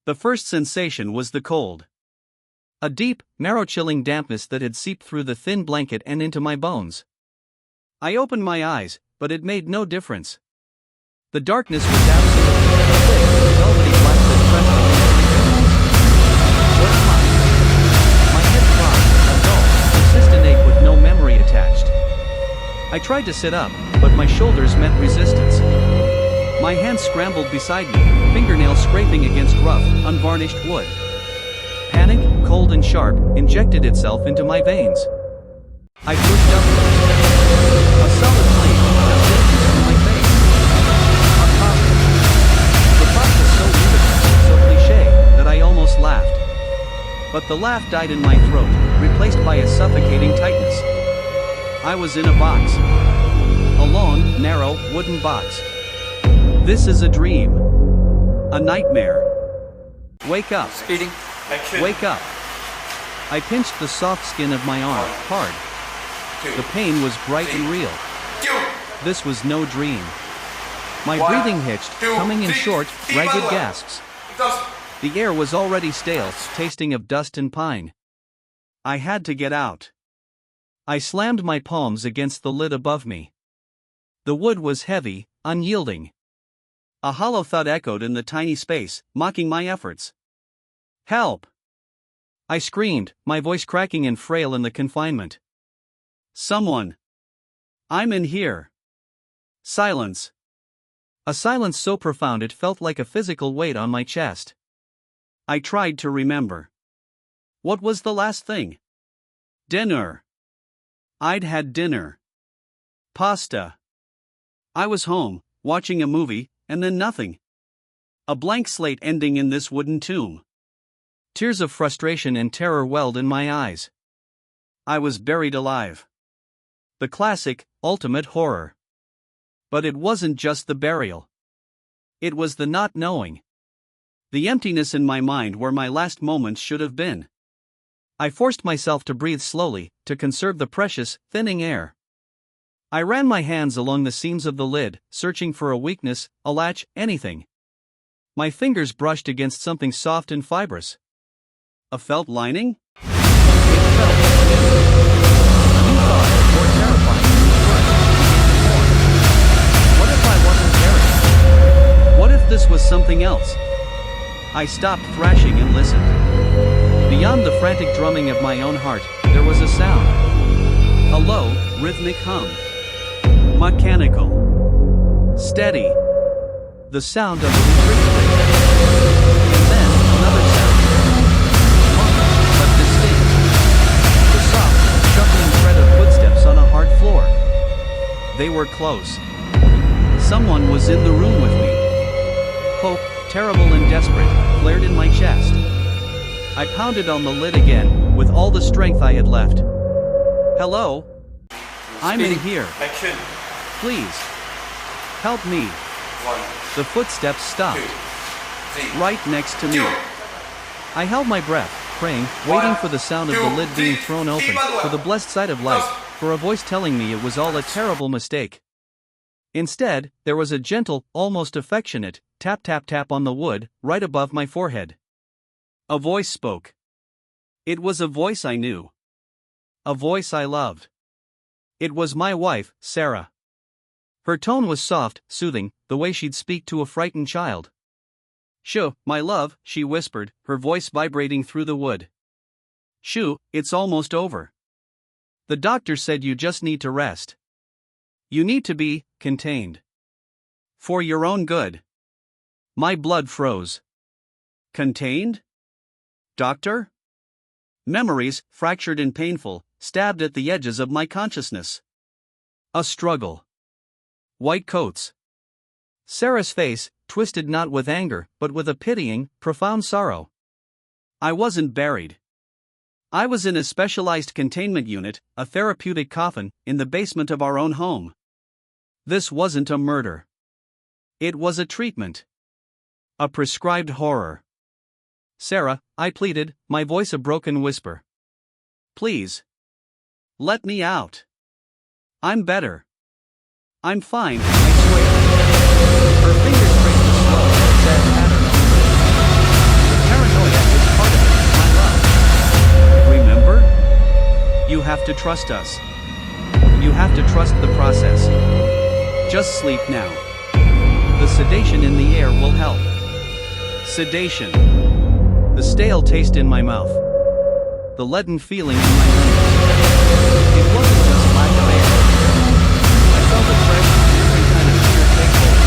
The first sensation was the cold. A deep, marrow-chilling dampness that had seeped through the thin blanket and into my bones. I opened my eyes, but it made no difference. The darkness was absolutely thick, velvety black that pressed against my Where am I? My head throbbed, a dull, persistent ache with no memory attached. I tried to sit up, but my shoulders met resistance. My hands scrambled beside me, fingernails scraping against rough, unvarnished wood. Panic, cold and sharp, injected itself into my veins. I pushed upward. A solid plane, just inches from my face. A coffin. The thought was so ludicrous, so cliché, that I almost laughed. But the laugh died in my throat, replaced by a suffocating tightness. I was in a box. A long, narrow, wooden box. This is a dream. A nightmare. Wake up. Speeding. Action. Wake up. I pinched the soft skin of my arm, hard. The pain was bright and real. This was no dream. My breathing hitched, coming in short, ragged gasps. The air was already stale, tasting of dust and pine. I had to get out. I slammed my palms against the lid above me. The wood was heavy, unyielding. A hollow thud echoed in the tiny space, mocking my efforts. Help! I screamed, my voice cracking and frail in the confinement. Someone! I'm in here! Silence. A silence so profound it felt like a physical weight on my chest. I tried to remember. What was the last thing? Dinner. I'd had dinner. Pasta. I was home, watching a movie, and then nothing. A blank slate ending in this wooden tomb. Tears of frustration and terror welled in my eyes. I was buried alive. The classic, ultimate horror. But it wasn't just the burial. It was the not knowing. The emptiness in my mind where my last moments should have been. I forced myself to breathe slowly, to conserve the precious, thinning air. I ran my hands along the seams of the lid, searching for a weakness, a latch, anything. My fingers brushed against something soft and fibrous. A felt lining? It felt. A new thought, more terrifying than the first. What if I wasn't buried? What if this was something else? I stopped thrashing and listened. Beyond the frantic drumming of my own heart, there was a sound. A low, rhythmic hum. Mechanical. Steady. The sound of a refrigerator. And then, another sound. Muffled, but distinct. The soft, shuffling tread of footsteps on a hard floor. They were close. Someone was in the room with me. Hope, terrible and desperate, flared in my chest. I pounded on the lid again, with all the strength I had left. Hello? I'm in here. Action. Please. Help me. 1, The footsteps 2, stopped, 3. right next to me. I held my breath, praying, waiting for the sound of the lid being thrown open, for the blessed sight of light, for a voice telling me it was all a terrible mistake. Instead, there was a gentle, almost affectionate, tap tap tap on the wood, right above my forehead. A voice spoke. It was a voice I knew. A voice I loved. It was my wife, Sarah. Her tone was soft, soothing, the way she'd speak to a frightened child. "Shoo, my love," she whispered, her voice vibrating through the wood. "Shoo, it's almost over. The doctor said you just need to rest. You need to be contained. For your own good." My blood froze. Contained? Doctor? Memories, fractured and painful, stabbed at the edges of my consciousness. A struggle. White coats. Sarah's face, twisted not with anger, but with a pitying, profound sorrow. I wasn't buried. I was in a specialized containment unit, a therapeutic coffin, in the basement of our own home. This wasn't a murder. It was a treatment. A prescribed horror. "Sarah," I pleaded, my voice a broken whisper. "Please. Let me out. I'm better. I'm fine, I swear." Her fingers traced a slow, sad pattern on the lid. The have to trust us. You have to trust the process. Just sleep now. The sedation in the air will help. Sedation. The stale taste in my mouth. The leaden feeling in my lungs. It wasn't just lack of air. I felt a fresh, different kind of fear take hold.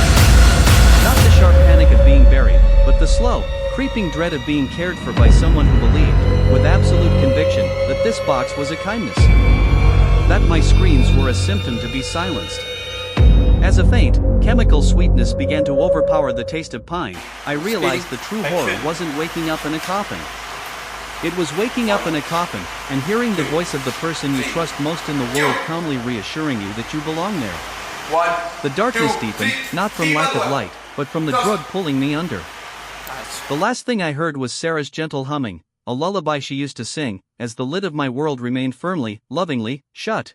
Not the sharp panic of being buried, but the slow, creeping dread of being cared for by someone who believed, with absolute conviction, that this box was a kindness. That my screams were a symptom to be silenced. As a faint, chemical sweetness began to overpower the taste of pine, I realized the true horror wasn't waking up in a coffin. It was waking up in a coffin, and hearing the voice of the person you trust most in the world calmly reassuring you that you belong there. The darkness deepened, not from lack of light, but from the drug pulling me under. The last thing I heard was Sarah's gentle humming, a lullaby she used to sing, as the lid of my world remained firmly, lovingly, shut.